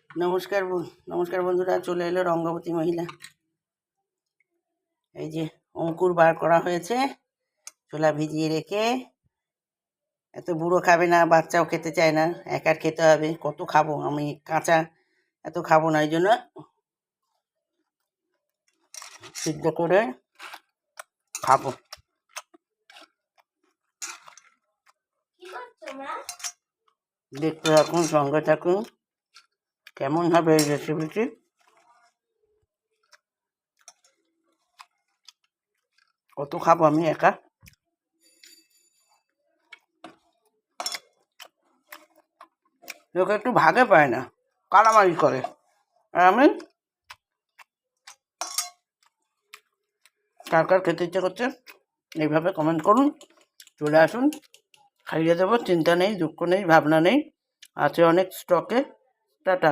নমস্কার নমস্কার বন্ধুরা, চলে এলো রঙ্গবতী মহিলা। এই যে অঙ্কুর বার করা হয়েছে, ছোলা ভিজিয়ে রেখে। এত বুড়ো খাবে না, বাচ্চাও খেতে চায় না, একার খেতে হবে। কত খাবো আমি কাঁচা, এত খাবো না, এই জন্য সিদ্ধ করে খাবো। দেখতে থাকুন, সঙ্গে থাকুন, কেমন হবে এই রেসিপিটি। কত খাবো আমি একা। লোকে একটু ভাগে পায় না, কাড়ামারি করে, আর আমি কার কার খেতে ইচ্ছে করছে এইভাবে কমেন্ট করুন, চলে আসুন, খাইয়ে দেবো। চিন্তা নেই, দুঃখ নেই, ভাবনা নেই, আছে অনেক স্টকে। টাটা।